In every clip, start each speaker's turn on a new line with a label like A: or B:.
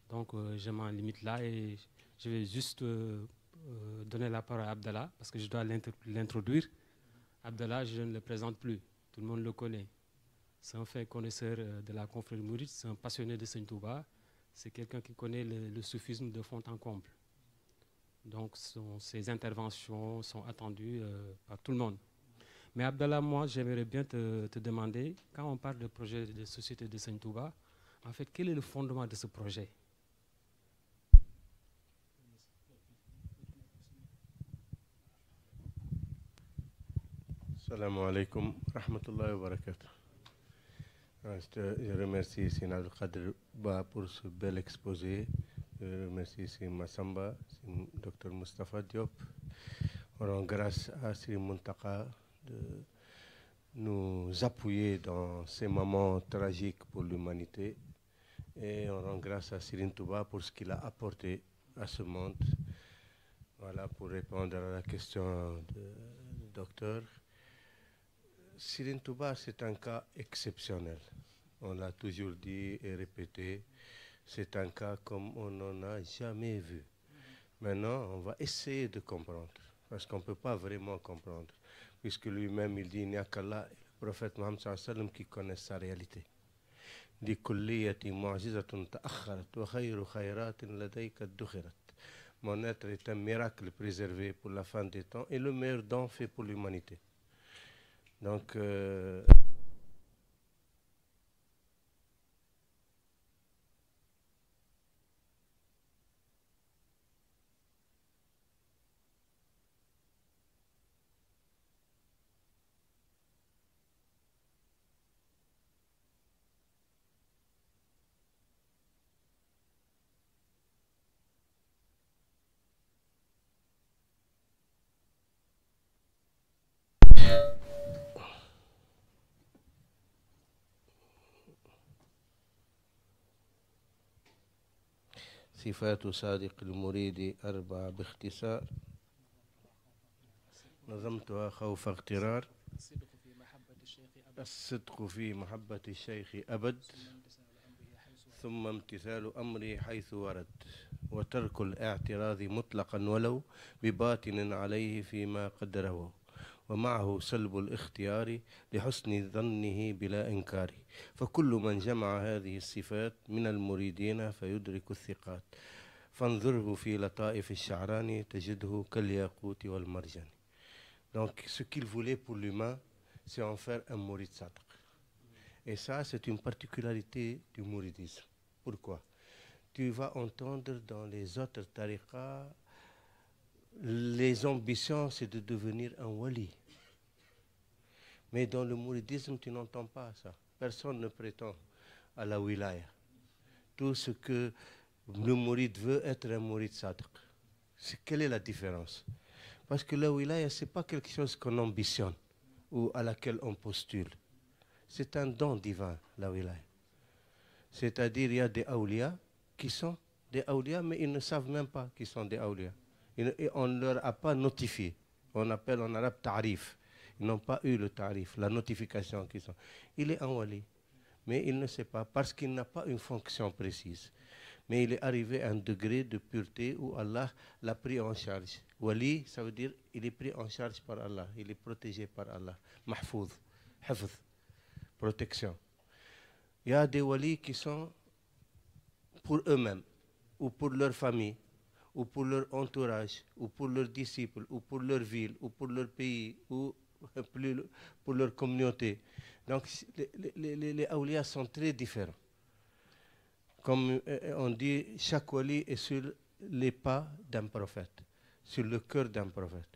A: Donc, je m'en limite là et je vais juste donner la parole à Abdallah parce que je dois l'introduire. Abdallah, je ne le présente plus. Tout le monde le connaît. C'est un fait connaisseur de la confrérie mouride, c'est un passionné de Seigne Touba. C'est quelqu'un qui connaît le soufisme de fond en comble. Donc, ses interventions sont attendues par tout le monde. Mais Abdallah, moi, j'aimerais bien te demander, quand on parle de projet de société de Seigne Touba, en fait, quel est le fondement de ce projet?
B: Salam alaikum, rahmatullahi wa barakatuh. Je remercie Sina Al-Qadr pour ce bel exposé. Je remercie Sina Massamba, Dr Mustafa Diop. On rend grâce à Sri Muntaka de nous appuyer dans ces moments tragiques pour l'humanité. Et on rend grâce à Sirin Touba pour ce qu'il a apporté à ce monde. Voilà, pour répondre à la question du docteur. Sirin Touba, c'est un cas exceptionnel. On l'a toujours dit et répété. C'est un cas comme on n'en a jamais vu. Maintenant, on va essayer de comprendre. Parce qu'on ne peut pas vraiment comprendre. Puisque lui-même, il dit, il n'y a qu'Allah et le prophète Mohammed sallam qui connaissent sa réalité. Il dit, kulliyati mu'jizatun ta'akharat wa khayru khayratin ladayka dukhirat. Mon être est un miracle préservé pour la fin des temps et le meilleur don fait pour l'humanité. Donc, صفات صادق المريد أربع باختصار نظمتها خوف اغترار الصدق في محبة الشيخ أبد ثم امتثال أمره حيث ورد وترك الاعتراض مطلقا ولو بباطن عليه فيما قدره ومعه سلب الاختيار لحسن ظنه بلا إنكار فكل من جمع هذه الصفات من المريدين فيدرك الثقات فانظره في لطائف الشعراني تجده كالياقوت والمرجان. Donc ce qu'il voulait pour l'humain, c'est en faire un mourid sadq. Et ça, c'est une particularité du mouridisme. Pourquoi? Tu vas entendre dans les autres tariqas, les ambitions, c'est de devenir un wali. Mais dans le mouridisme, tu n'entends pas ça. Personne ne prétend à la wilaya. Tout ce que le mourid veut être un mourid sadq. Quelle est la différence? Parce que la wilaya, ce n'est pas quelque chose qu'on ambitionne ou à laquelle on postule. C'est un don divin, la wilaya. C'est-à-dire, il y a des awliya qui sont des awliya, mais ils ne savent même pas qu'ils sont des awliya. Et on ne leur a pas notifié. On appelle en arabe ta'rif. Ils n'ont pas eu le tarif, la notification qu'ils sont. Il est un wali, mais il ne sait pas, parce qu'il n'a pas une fonction précise. Mais il est arrivé à un degré de pureté où Allah l'a pris en charge. Wali, ça veut dire il est pris en charge par Allah, il est protégé par Allah. Mahfouz, hafz, protection. Il y a des walis qui sont pour eux-mêmes, ou pour leur famille, ou pour leur entourage, ou pour leurs disciples, ou pour leur ville, ou pour leur pays, ou pour leur communauté. Donc les awliyas sont très différents. Comme on dit, chaque wali est sur les pas d'un prophète, sur le cœur d'un prophète.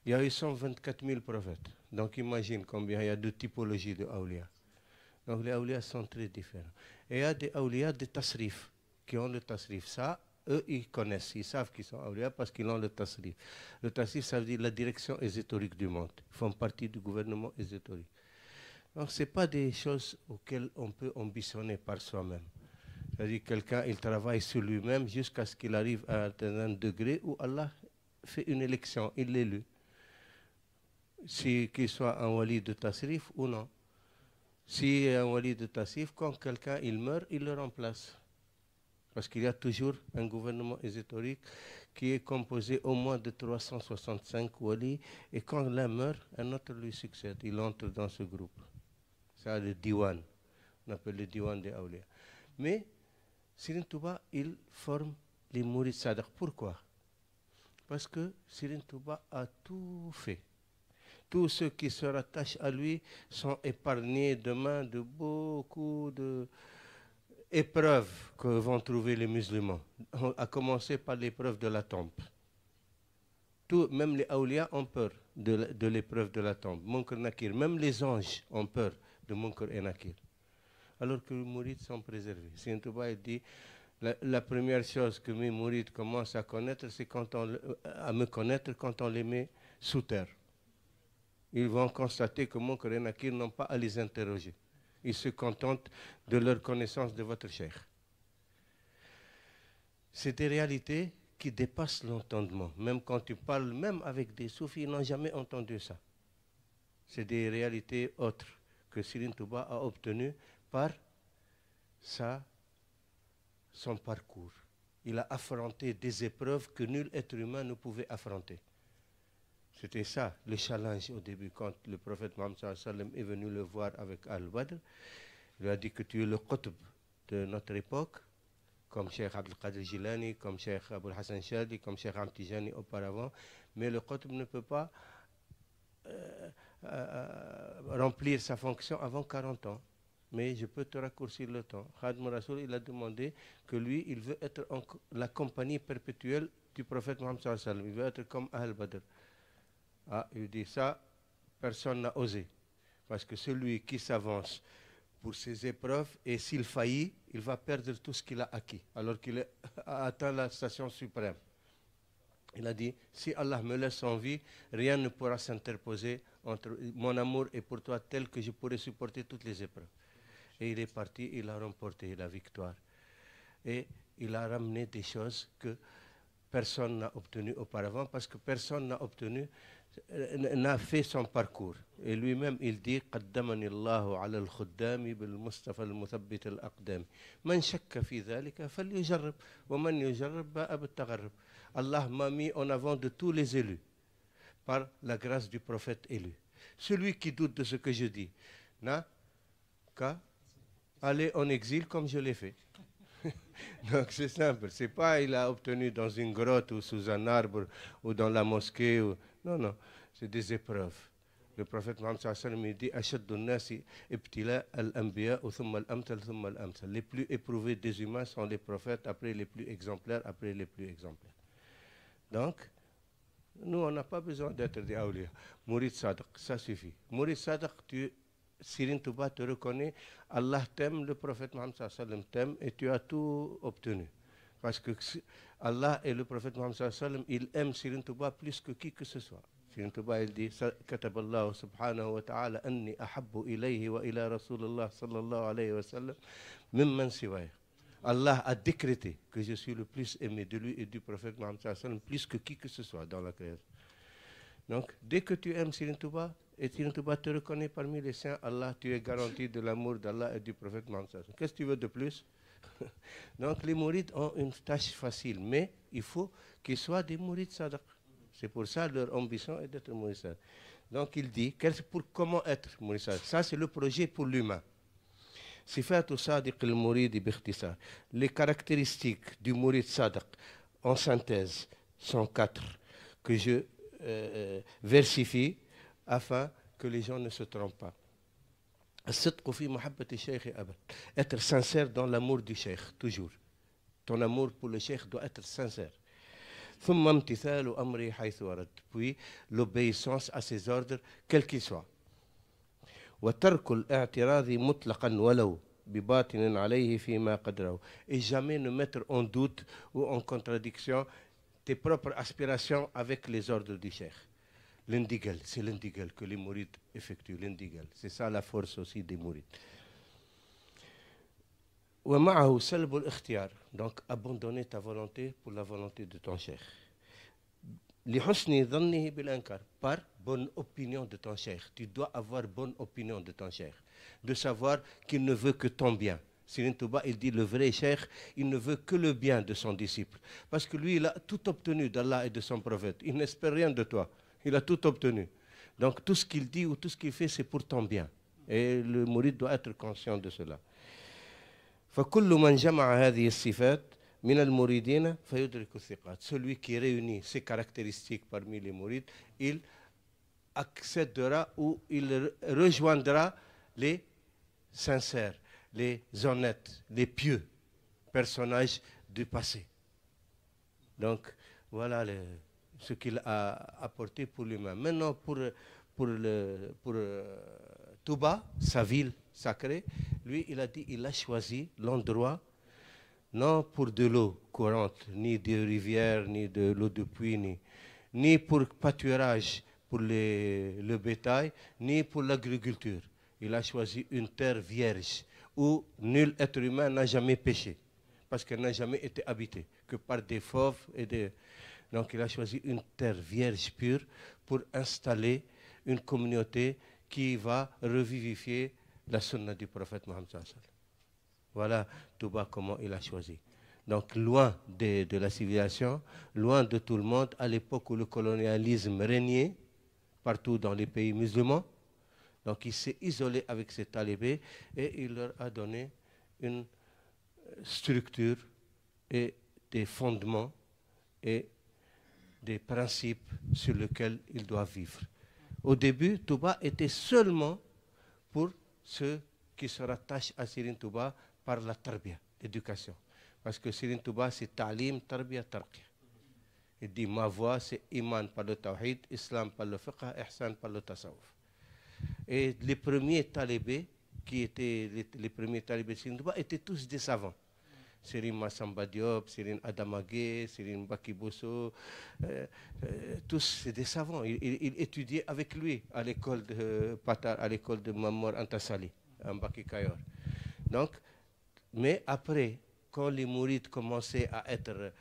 B: Il y a eu 124 000 prophètes. Donc imagine combien il y a de typologies de awliyas. Donc les awliyas sont très différents. Et il y a des awliyas de tasrif, qui ont le tasrif. Ça, eux, ils connaissent, ils savent qu'ils sont awliyas parce qu'ils ont le tasrif. Le tasrif, ça veut dire la direction ésotérique du monde. Ils font partie du gouvernement ésotérique. Donc ce n'est pas des choses auxquelles on peut ambitionner par soi-même. C'est-à-dire quelqu'un, il travaille sur lui-même jusqu'à ce qu'il arrive à un degré où Allah fait une élection, il l'élu. Qu'il soit un wali de tasrif ou non. Si un wali de tasrif, quand quelqu'un il meurt, il le remplace. Parce qu'il y a toujours un gouvernement ésotérique qui est composé au moins de 365 walis, et quand l'un meurt, un autre lui succède. Il entre dans ce groupe. C'est le diwan. On appelle le diwan des awliya. Mais Serigne Touba, il forme les mourides sadaq. Pourquoi? Parce que Serigne Touba a tout fait. Tous ceux qui se rattachent à lui sont épargnés demain de beaucoup d'épreuves que vont trouver les musulmans, à commencer par l'épreuve de la tombe. Même les awliya ont peur de l'épreuve de la tombe. Munkar Nakir, même les anges ont peur de Munkar et Nakir. Alors que les mourides sont préservés. Serigne Touba dit, la première chose que mes mourides commencent à connaître, c'est à me connaître quand on les met sous terre. Ils vont constater que Munkar et Nakir n'ont pas à les interroger. Ils se contentent de leur connaissance de votre cheikh. C'est des réalités qui dépassent l'entendement. Même quand tu parles, même avec des soufis, ils n'ont jamais entendu ça. C'est des réalités autres que Serigne Touba a obtenues par son parcours. Il a affronté des épreuves que nul être humain ne pouvait affronter. C'était ça, le challenge au début, quand le prophète Mohammed est venu le voir avec Al-Badr. Il lui a dit que tu es le qutb de notre époque, comme Cheikh Abdel Qadir Jilani, comme Cheikh Aboul Hassan Chadli, comme Cheikh Ahmed Tijani auparavant. Mais le qutb ne peut pas remplir sa fonction avant 40 ans. Mais je peux te raccourcir le temps. Khadim Rasoul, il a demandé que lui, il veut être la compagnie perpétuelle du prophète Mohammed sallallahu alayhi wa sallam. Il veut être comme Al-Badr. Ah, il dit ça, personne n'a osé. Parce que celui qui s'avance pour ses épreuves, et s'il faillit, il va perdre tout ce qu'il a acquis, alors qu'il a atteint la station suprême. Il a dit, si Allah me laisse en vie, rien ne pourra s'interposer entre mon amour et pour toi tel que je pourrai supporter toutes les épreuves. Et il est parti, il a remporté la victoire. Et il a ramené des choses que personne n'a obtenues auparavant, parce que personne n'a fait son parcours. Et lui-même, il dit قدمني الله على الخدام بالمصطفى المثبت الأقدام من شك في ذلك فليجرب ومن يجرب باء بالتغرب. Allah m'a mis en avant de tous les élus par la grâce du prophète élu. Celui qui doute de ce que je dis n'a qu'à aller en exil comme je l'ai fait. Donc c'est simple, c'est pas il a obtenu dans une grotte ou sous un arbre ou dans la mosquée. Non, non, c'est des épreuves. Le prophète Mohammed sallallahu alayhi wa sallam dit Ashaddu nasi ibtila al-anbiya thumma al-amthal thumma al-amthal. Les plus éprouvés des humains sont les prophètes, après les plus exemplaires, après les plus exemplaires. Donc, nous on n'a pas besoin d'être des awliya. Mourid Sadaq, ça suffit. Mourid Sadaq, Serigne Touba te reconnaît, Allah t'aime, le prophète Mohammed sallallahu alayhi wa sallam t'aime, et tu as tout obtenu. Parce que Allah et le prophète Mohammed sallallahu alayhi wa sallam, ils aiment Serigne Touba plus que qui que ce soit. Serigne Touba, il dit كتب الله سبحانه وتعالى أني أحب إليه وإلى رسول الله صلى الله عليه وسلم ممن سواه. Allah a décrété que je suis le plus aimé de lui et du prophète Mohammed sallallahu alayhi wa sallam plus que qui que ce soit dans la création. Donc, dès que tu aimes Serigne Touba, et Serigne Touba te reconnaît parmi les saints, Allah, tu es garanti de l'amour d'Allah et du prophète Mohammed sallallahu alayhi wa sallam. Qu'est-ce que tu veux de plus? Donc, les mourides ont une tâche facile, mais il faut qu'ils soient des mourides sadaq. C'est pour ça leur ambition est d'être mourides sadaq. Donc, il dit, comment être mouride sadaq? Ça, c'est le projet pour l'humain. Sifatu sadiq al-mouridi bikhtisar. Les caractéristiques du mouride sadaq, en synthèse, sont 4, que je versifie afin que les gens ne se trompent pas. Être sincère dans l'amour du cheikh, toujours. Ton amour pour le cheikh doit être sincère. Puis l'obéissance à ses ordres, quels qu'ils soient. Et jamais ne mettre en doute ou en contradiction tes propres aspirations avec les ordres du cheikh. L'indigal, c'est l'indigal que les mourides effectuent, l'indigal. C'est ça la force aussi des mourides. Donc, abandonner ta volonté pour la volonté de ton cheikh. Par bonne opinion de ton cheikh. Tu dois avoir bonne opinion de ton cheikh. De savoir qu'il ne veut que ton bien. Serigne Touba, il dit le vrai cheikh, il ne veut que le bien de son disciple. Parce que lui, il a tout obtenu d'Allah et de son prophète. Il n'espère rien de toi. Il a tout obtenu. Donc tout ce qu'il dit ou tout ce qu'il fait, c'est pour ton bien. Et le mouride doit être conscient de cela. فكل من جمع هذه الصفات من المريدين فيدرك الثقات. Celui qui réunit ces caractéristiques parmi les mourides, il accédera ou il rejoindra les sincères, les honnêtes, les pieux personnages du passé. Donc, voilà ce qu'il a apporté pour lui-même. Maintenant, pour Touba, sa ville sacrée, lui, il a dit il a choisi l'endroit non pour de l'eau courante, ni de rivière, ni de l'eau de puits, ni pour pâturage pour le bétail, ni pour l'agriculture. Il a choisi une terre vierge où nul être humain n'a jamais péché, parce qu'elle n'a jamais été habitée que par des fauves et des... Donc il a choisi une terre vierge pure pour installer une communauté qui va revivifier la sunna du prophète Mohammed sallallahu alayhi wa sallam. Voilà Touba comment il a choisi. Donc loin de la civilisation, loin de tout le monde, à l'époque où le colonialisme régnait partout dans les pays musulmans. Donc il s'est isolé avec ses talibés et il leur a donné une structure et des fondements et des principes sur lesquels ils doivent vivre. Au début, Touba était seulement pour ceux qui se rattachent à Serigne Touba par la tarbiya, l'éducation. Parce que Serigne Touba, c'est ta'lim, tarbiya, tarqiya. Il dit, ma voix, c'est iman par le tawhid, islam par le fiqh, ihsan par le tasawwuf. Et les premiers talibés, qui étaient les premiers talibés de Serigne Touba, étaient tous des savants. Serigne Massamba Diop, Serigne Adama Gueye, Serigne Mbaki Bosso, tous c'est des savants. Il étudiait avec lui à l'école de Patar, à l'école de Mamor Antasali, à Mbaki Kayor. Donc, mais après, quand les mourides commençaient à être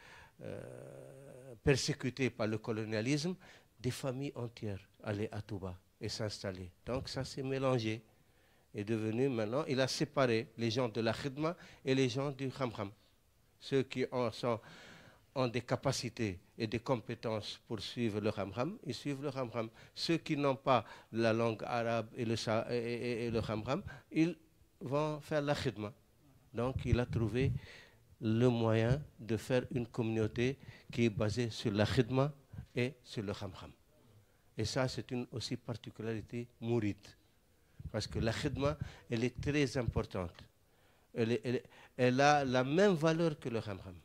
B: persécutés par le colonialisme, des familles entières allaient à Touba et s'installer. Donc ça s'est mélangé. Est devenu maintenant, il a séparé les gens de la khidma et les gens du khamkham. Ceux qui ont des capacités et des compétences pour suivre le khamkham, ils suivent le khamkham. Ceux qui n'ont pas la langue arabe et le khamkham, ils vont faire la khidma. Donc il a trouvé le moyen de faire une communauté qui est basée sur la khidma et sur le khamkham. Et ça, c'est une aussi particularité mouride. Parce que la khidma, elle est très importante. Elle a la même valeur que le khamkham.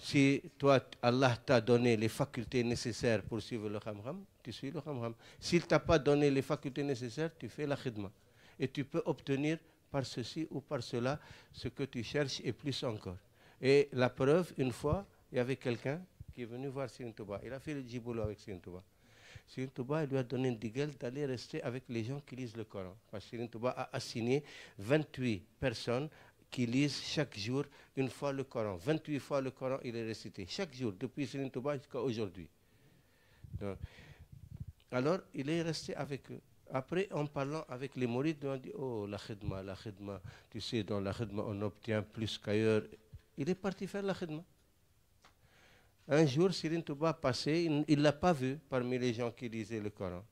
B: Si toi, Allah t'a donné les facultés nécessaires pour suivre le khamkham, tu suis le khamkham. S'il ne t'a pas donné les facultés nécessaires, tu fais la khidma. Et tu peux obtenir par ceci ou par cela ce que tu cherches et plus encore. Et la preuve, une fois, il y avait quelqu'un qui est venu voir Serigne Touba. Il a fait le djiboulot avec Serigne Touba. Serigne Touba lui a donné une digal d'aller rester avec les gens qui lisent le Coran. Parce que Serigne Touba a assigné 28 personnes qui lisent chaque jour une fois le Coran. 28 fois le Coran, il est récité. Chaque jour, depuis Serigne Touba jusqu'à aujourd'hui. Alors, il est resté avec eux. Après, en parlant avec les mourides, on dit, oh, la khidma, tu sais, dans la khidma, on obtient plus qu'ailleurs. Il est parti faire la khidma. Un jour, Serigne Touba passait, il ne l'a pas vu parmi les gens qui lisaient le Coran.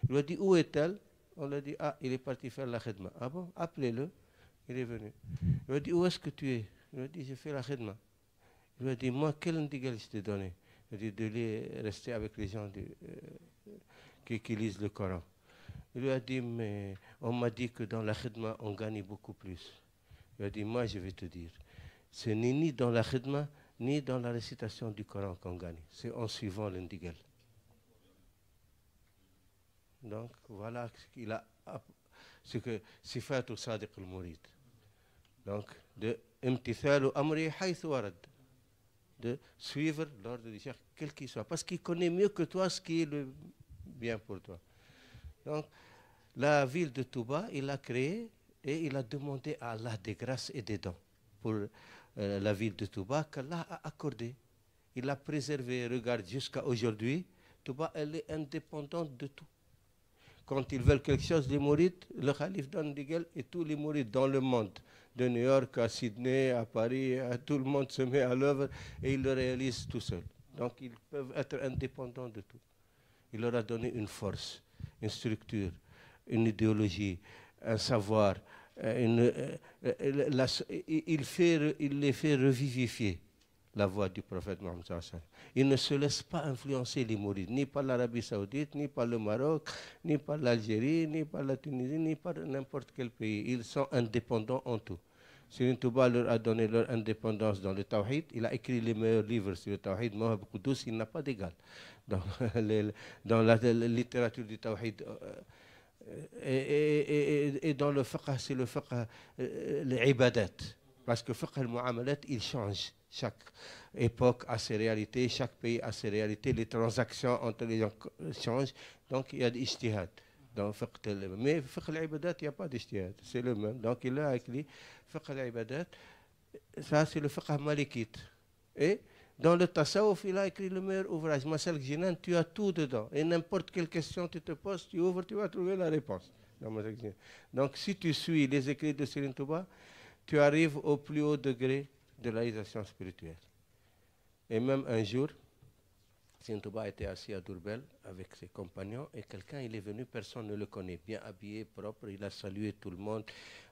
B: Il lui a dit, où est-elle? On lui a dit, ah, il est parti faire la khidma. Ah bon, appelez-le. Il est venu. Il lui a dit, où est-ce que tu es? Il lui a dit, j'ai fait la khidma. Il lui a dit, moi, quel indigal je t'ai donné? Il a dit, de rester avec les gens qui lisent le Coran. Il lui a dit, mais on m'a dit que dans la khidma, on gagne beaucoup plus. Il a dit, moi, je vais te dire, ce n'est ni dans la khidma, ni dans la récitation du Coran qu'on gagne. C'est en suivant l'indigal. Donc, voilà ce qu'il a, ce que Sifatu Sadiq al-Mourid. Donc, de imtithalu amri haythu warad. De suivre l'ordre du cheikh, quel qu'il soit. Parce qu'il connaît mieux que toi ce qui est le bien pour toi. Donc, la ville de Touba, il l'a créée et il a demandé à Allah des grâces et des dons pour la ville de Touba qu'Allah a accordé. Il l'a préservé. Regarde, jusqu'à aujourd'hui, Touba, elle est indépendante de tout. Quand ils veulent quelque chose, les mourides, le calife donne des gueules et tous les mourides dans le monde, de New York à Sydney, à Paris, tout le monde se met à l'œuvre et ils le réalisent tout seuls. Donc ils peuvent être indépendants de tout. Il leur a donné une force, une structure, une idéologie, un savoir. Il les fait revivifier la voix du prophète Mohammed. Il ne se laisse pas influencer les mourides, ni par l'Arabie Saoudite, ni par le Maroc, ni par l'Algérie, ni par la Tunisie, ni par n'importe quel pays. Ils sont indépendants en tout. Serigne Touba leur a donné leur indépendance dans le Tawhid. Il a écrit les meilleurs livres sur le Tawhid. Mawahib Quddus, il n'a pas d'égal dans la littérature du Tawhid. Et dans le fiqh, c'est le fiqh, l'ibadat. Parce que fiqh al-mu'amalat, il change. Chaque époque a ses réalités, chaque pays a ses réalités, les transactions entre les gens changent. Donc il y a des ijtihad. Mais fiqh al-ibadat, il n'y a pas d'ijtihad. C'est le même. Donc il a écrit fiqh al-ibadat. Ça, c'est le fiqh malikite. Et dans le tasawwuf, il a écrit le meilleur ouvrage. Masalik Jinan, tu as tout dedans. Et n'importe quelle question tu te poses, tu ouvres, tu vas trouver la réponse. Donc si tu suis les écrits de Serigne Touba, tu arrives au plus haut degré de la réalisation spirituelle. Et même un jour, Serigne Touba était assis à Dourbel avec ses compagnons et quelqu'un, il est venu, personne ne le connaît, bien habillé, propre, il a salué tout le monde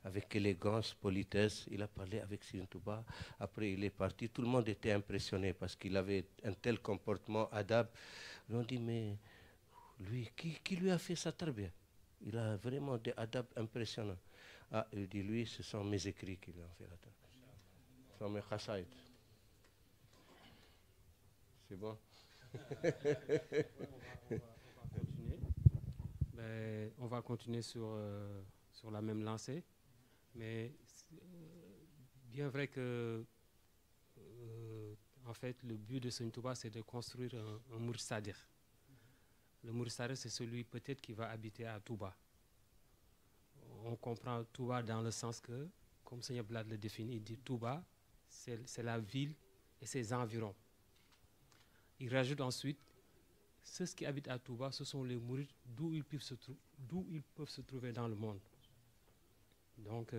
B: avec élégance, politesse, il a parlé avec Serigne Touba, après il est parti, tout le monde était impressionné parce qu'il avait un tel comportement, adab. Ils ont dit, mais lui, qui lui a fait sa tarbiya? Il a vraiment des adab impressionnants. Ah, il dit, lui, ce sont mes écrits qui lui ont fait la tarbiya. Ce sont mes khasaïd. C'est bon?
A: On va continuer sur la même lancée, mais bien vrai que en fait le but de Serigne Touba c'est de construire un Mourid Sadiq. Le Mourid Sadiq c'est celui peut-être qui va habiter à Touba. On comprend Touba dans le sens que, comme Serigne Blad le définit, il dit Touba c'est la ville et ses environs. Il rajoute ensuite, ceux qui habitent à Touba, ce sont les mourides d'où ils peuvent se trouver dans le monde. Donc,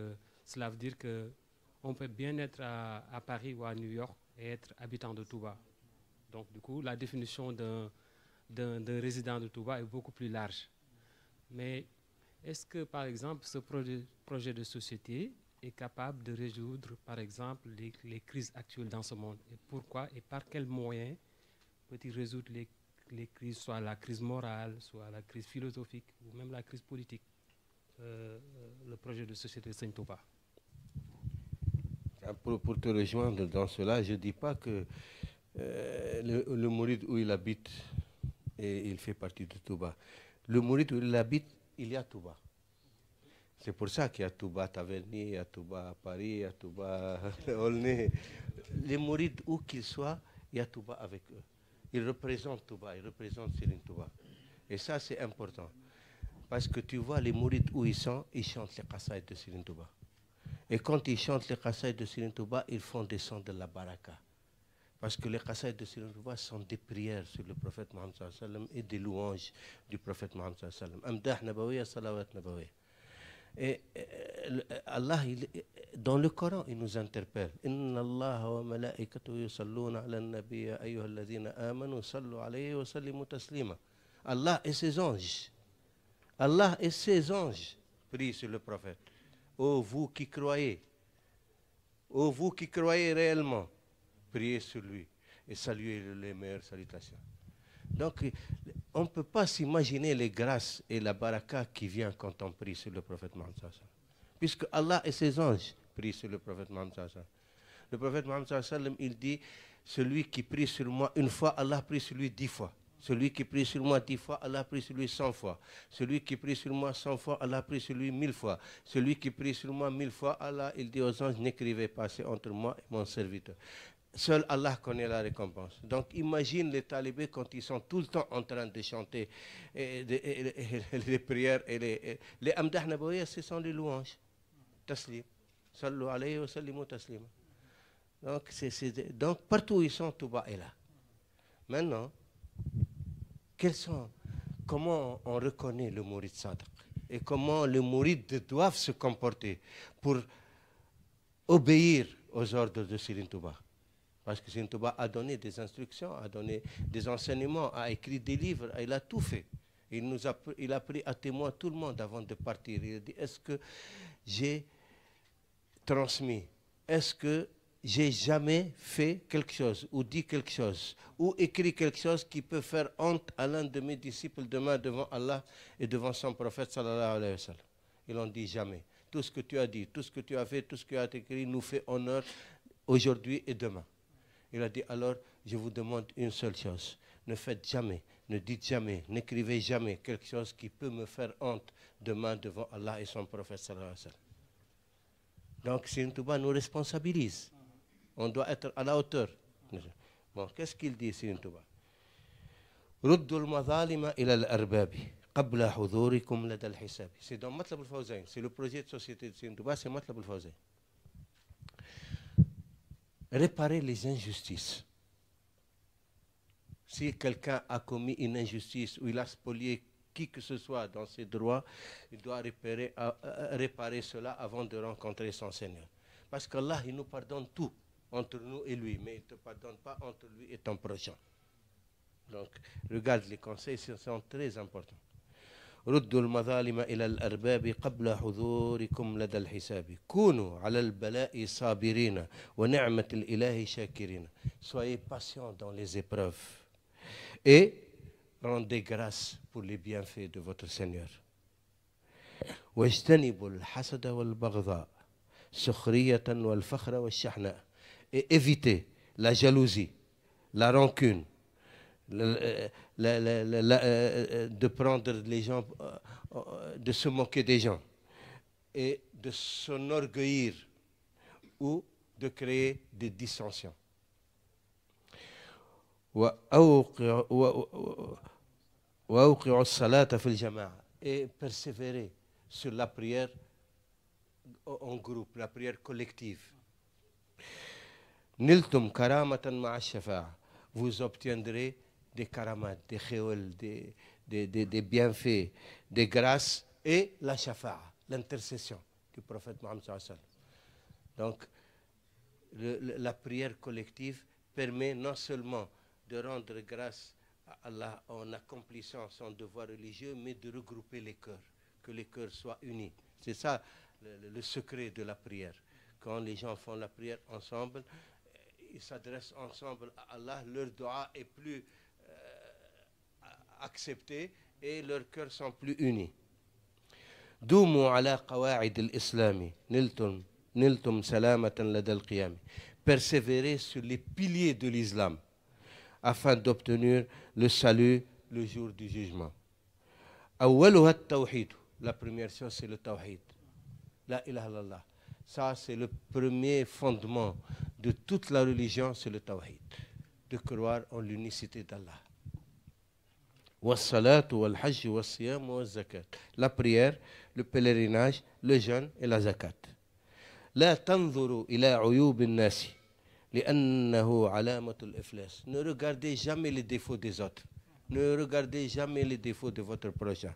A: cela veut dire qu'on peut bien être à Paris ou à New York et être habitant de Touba. Donc, du coup, la définition d'un résident de Touba est beaucoup plus large. Mais est-ce que, par exemple, ce projet de société est capable de résoudre, par exemple, les crises actuelles dans ce monde? Et pourquoi et par quels moyens peut-il résoudre les crises, soit la crise morale, soit la crise philosophique, ou même la crise politique, le projet de société de Serigne Touba?
B: Pour te rejoindre dans cela, je ne dis pas que le mouride où il habite, et il fait partie de Touba. Le mouride où il habite, il y a Touba. C'est pour ça qu'il y a Touba Taverny, il y a Touba Paris, il y a Touba Aulnay. Les mourides, où qu'ils soient, il y a Touba avec eux. Ils représentent Touba, ils représentent Serigne Touba. Et ça, c'est important. Parce que tu vois, les mourides où ils sont, ils chantent les qasaïd de Serigne Touba. Et quand ils chantent les qasaïd de Serigne Touba, ils font descendre la baraka. Parce que les qasaïd de Serigne Touba sont des prières sur le prophète Mohammed sallallahu alayhi wa sallam et des louanges du prophète Mohammed sallallahu alayhi wa sallam. Amdah nabawiya, salawat nabawiya. Et Allah, dans le Coran, il nous interpelle. Inna Allah wa malaikatahu yusalluna ala an-nabiyya ayyuhalladhina amanu sallu alayhi wa sallimu taslima. Allah et ses anges. Allah et ses anges prient sur le prophète. Ô vous qui croyez, ô vous qui croyez réellement, priez sur lui et saluez les meilleures salutations. Donc, on ne peut pas s'imaginer les grâces et la baraka qui vient quand on prie sur le prophète Mohammed sallallahu alayhi wa sallam. Puisque Allah et ses anges prient sur le prophète Mohammed sallallahu alayhi wa sallam. Le prophète Mohammed sallallahu alayhi wa sallam, il dit, celui qui prie sur moi une fois, Allah prie sur lui 10 fois. Celui qui prie sur moi 10 fois, Allah prie sur lui 100 fois. Celui qui prie sur moi 100 fois, Allah prie sur lui 1000 fois. Celui qui prie sur moi 1000 fois, Allah, il dit aux anges, n'écrivez pas, c'est entre moi et mon serviteur. Seul Allah connaît la récompense. Donc imagine les talibés quand ils sont tout le temps en train de chanter les prières et les amdah nabawiya, ce sont les louanges. Taslim. Sallu alayhi wa sallimu taslima. Donc partout où ils sont, Touba est là. Maintenant, comment on reconnaît le Mourid Sadiq et comment les Mourides doivent se comporter pour obéir aux ordres de Serigne Touba. Parce que Serigne Touba a donné des instructions, a donné des enseignements, a écrit des livres, il a tout fait. Il a pris à témoin tout le monde avant de partir. Il a dit, est-ce que j'ai transmis? Est-ce que j'ai jamais fait quelque chose ou dit quelque chose ou écrit quelque chose qui peut faire honte à l'un de mes disciples demain devant Allah et devant son prophète sallallahu alayhi wa sallam? Ils l'ont dit jamais. Tout ce que tu as dit, tout ce que tu as fait, tout ce que tu as écrit nous fait honneur aujourd'hui et demain. Il a dit alors, je vous demande une seule chose. Ne faites jamais, ne dites jamais, n'écrivez jamais quelque chose qui peut me faire honte demain devant Allah et son prophète sallallahu alayhi wa sallam. Donc Serigne Touba nous responsabilise. On doit être à la hauteur. Bon, qu'est-ce qu'il dit Serigne Touba? Ruddul madhalima ila al-arbabi qabla hudurikum lada al-hisabi. C'est dans Matlab al-Fawzayn. C'est le projet de société de Serigne Touba, c'est Matlab al-Fawzayn. Réparer les injustices. Si quelqu'un a commis une injustice ou il a spolié qui que ce soit dans ses droits, il doit réparer cela avant de rencontrer son Seigneur. Parce qu'Allah, il nous pardonne tout entre nous et lui, mais il ne te pardonne pas entre lui et ton prochain. Donc, regarde, les conseils sont très importants. ردوا المظالم إلى الأرباب قبل حضوركم لدى الحساب كونوا على البلاء صابرين ونعمة الإله شاكرين. Soyez patients dans les épreuves et rendez grâce pour les bienfaits de votre Seigneur. واجتنبوا الحسد والبغضاء سخرية والفخر والشحناء. Et évitez la jalousie, la rancune, de prendre les gens, de se moquer des gens et de s'enorgueillir ou de créer des dissensions. وأوقعوا الصلاة في الجماعة. Et persévérer sur la prière en groupe, la prière collective. نلتم كرامة مع الشفاعة. Vous obtiendrez des karamat, des khéol, des bienfaits, des grâces et la shafa'a, l'intercession du prophète Mohammed sallallahu alayhi wa sallam. Donc, la prière collective permet non seulement de rendre grâce à Allah en accomplissant son devoir religieux, mais de regrouper les cœurs, que les cœurs soient unis. C'est ça le secret de la prière. Quand les gens font la prière ensemble, ils s'adressent ensemble à Allah, leur dua est plus accepté et leurs cœurs sont plus unis. دوموا على قواعد الإسلام نلتم سلامة لدى القيام. Persévérer sur les piliers de l'islam afin d'obtenir le salut le jour du jugement. أولها التوحيد. La première chose c'est le tawhid. La ilaha illallah. Ça c'est le premier fondement de toute la religion, c'est le tawhid. De croire en l'unicité d'Allah. والصلاة والحج والصيام والزكاة. La prière, le pèlerinage, le jeûne et la zakat. لا تنظروا إلى عيوب الناس لأنه علامة الإفلاس. Ne regardez jamais les défauts des autres. Ne regardez jamais les défauts de votre prochain.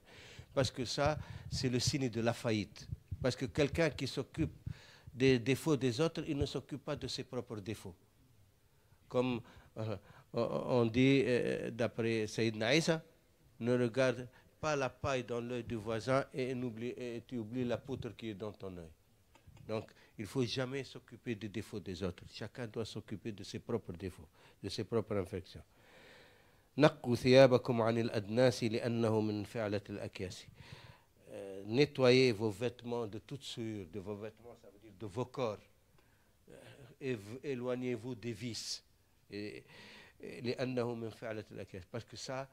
B: Parce que ça, c'est le signe de la faillite. Parce que quelqu'un qui s'occupe des défauts des autres, il ne s'occupe pas de ses propres défauts. Comme on dit d'après Sayyidina Isa, ne regarde pas la paille dans l'œil du voisin et tu oublies la poutre qui est dans ton œil. Donc, il ne faut jamais s'occuper des défauts des autres. Chacun doit s'occuper de ses propres défauts, de ses propres infections. نقوا ثيابكم عن الأدناس لأنه من فعلة الأكياس. Nettoyez vos vêtements de toute souillure, de vos vêtements, ça veut dire de vos corps. Éloignez-vous des vices. لأنه من فعلة الأكياس. Parce que ça,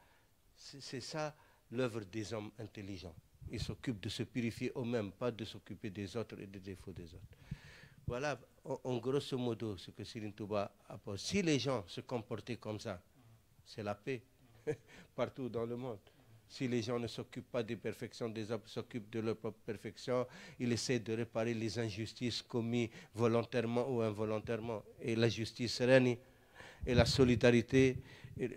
B: c'est ça l'œuvre des hommes intelligents. Ils s'occupent de se purifier eux-mêmes, pas de s'occuper des autres et des défauts des autres. Voilà, en grosso modo, ce que Serigne Touba apporte. Si les gens se comportaient comme ça, c'est la paix partout dans le monde. Si les gens ne s'occupent pas des perfections des hommes, s'occupent de leur propre perfection, ils essaient de réparer les injustices commises volontairement ou involontairement. Et la justice règne, et la solidarité. Il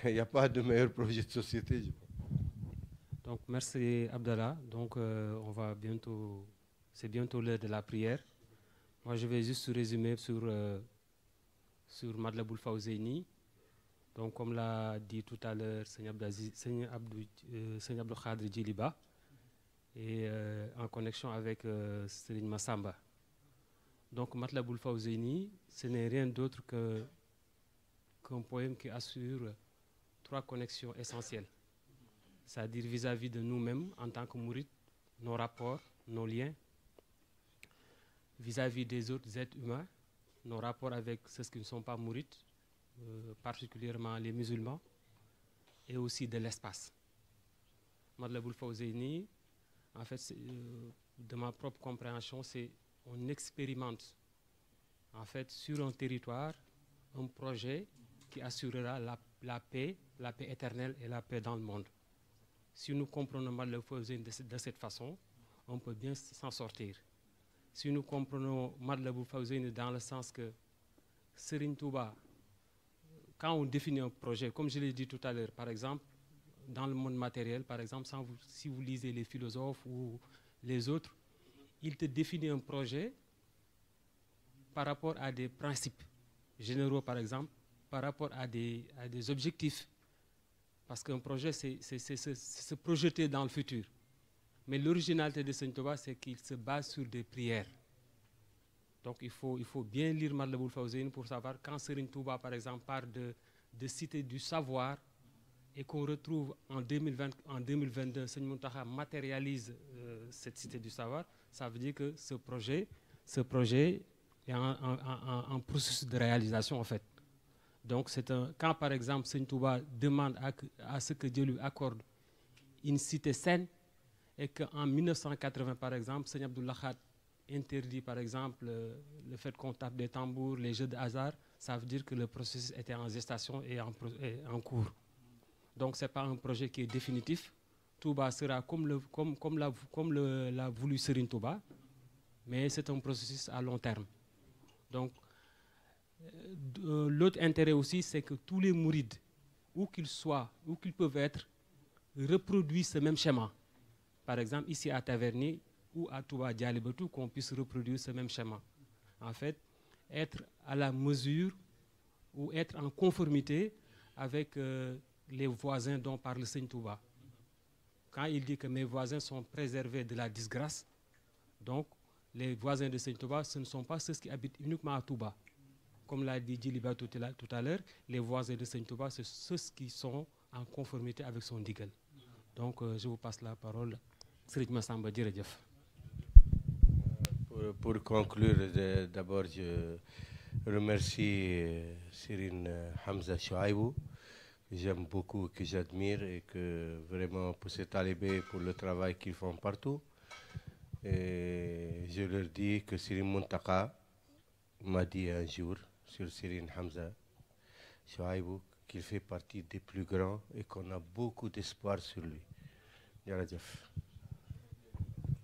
B: n'y a pas de meilleur projet de société.
A: Donc, merci Abdallah. Donc, on va bientôt, c'est bientôt l'heure de la prière. Moi, je vais juste résumer sur Madlaboul Fawzeyni. Donc, comme l'a dit tout à l'heure Seigneur Abdou Khadri Djiliba, et en connexion avec Serigne Massamba. Donc, Madlaboul Fawzeyni, ce n'est rien d'autre qu'un poème qui assure 3 connexions essentielles. C'est-à-dire vis-à-vis de nous-mêmes en tant que mourides, nos rapports, nos liens, vis-à-vis des autres êtres humains, nos rapports avec ceux qui ne sont pas mourides, particulièrement les musulmans, et aussi de l'espace. Madlaboul Fawzeyni, en fait, de ma propre compréhension, c'est on expérimente en fait sur un territoire un projet qui assurera la paix éternelle et la paix dans le monde. Si nous comprenons Madlaboul Fawzeyni de cette façon, on peut bien s'en sortir. Si nous comprenons Madlaboul Fawzeyni dans le sens que Serigne Touba, quand on définit un projet, comme je l'ai dit tout à l'heure, par exemple, dans le monde matériel, par exemple, si vous lisez les philosophes ou les autres, il te définit un projet par rapport à des principes généraux, par exemple, par rapport à des objectifs. Parce qu'un projet, c'est se projeter dans le futur. Mais l'originalité de Serigne Touba, c'est qu'il se base sur des prières. Donc il faut bien lire Madlaboul Fawzeyni pour savoir quand Serigne Touba, par exemple, parle de cité du savoir et qu'on retrouve en 2022, Serigne Mountakha matérialise cette cité du savoir, ça veut dire que ce projet est en processus de réalisation en fait. Donc quand par exemple Serigne Touba demande à ce que Dieu lui accorde une cité saine et qu'en 1980 par exemple, Serigne Abdou Lahad interdit par exemple le fait qu'on tape des tambours, les jeux de hasard, ça veut dire que le processus était en gestation et en cours. Donc ce n'est pas un projet qui est définitif. Touba sera comme l'a voulu Serigne Touba, mais c'est un processus à long terme. Donc l'autre intérêt aussi, c'est que tous les mourides, où qu'ils soient, où qu'ils peuvent être, reproduisent ce même schéma. Par exemple, ici à Taverny, ou à Touba Dialibatu, qu'on puisse reproduire ce même schéma. En fait, être à la mesure ou être en conformité avec les voisins dont parle Serigne Touba. Quand il dit que mes voisins sont préservés de la disgrâce, donc les voisins de Serigne Touba, ce ne sont pas ceux qui habitent uniquement à Touba. Comme l'a dit Djiliba tout à l'heure, les voisins de Serigne Touba, c'est ceux qui sont en conformité avec son digal. Donc je vous passe la parole. Serigne Massamba Djeredjef.
B: Pour conclure, d'abord, je remercie Serigne Hamza Chouaïbou, que j'aime beaucoup, que j'admire et que vraiment pour ces talibés, pour le travail qu'ils font partout. Et je leur dis que Serigne Mountakha m'a dit un jour sur Serigne Hamza Chouaïbou qu'il fait partie des plus grands et qu'on a beaucoup d'espoir sur lui. Yarajaf.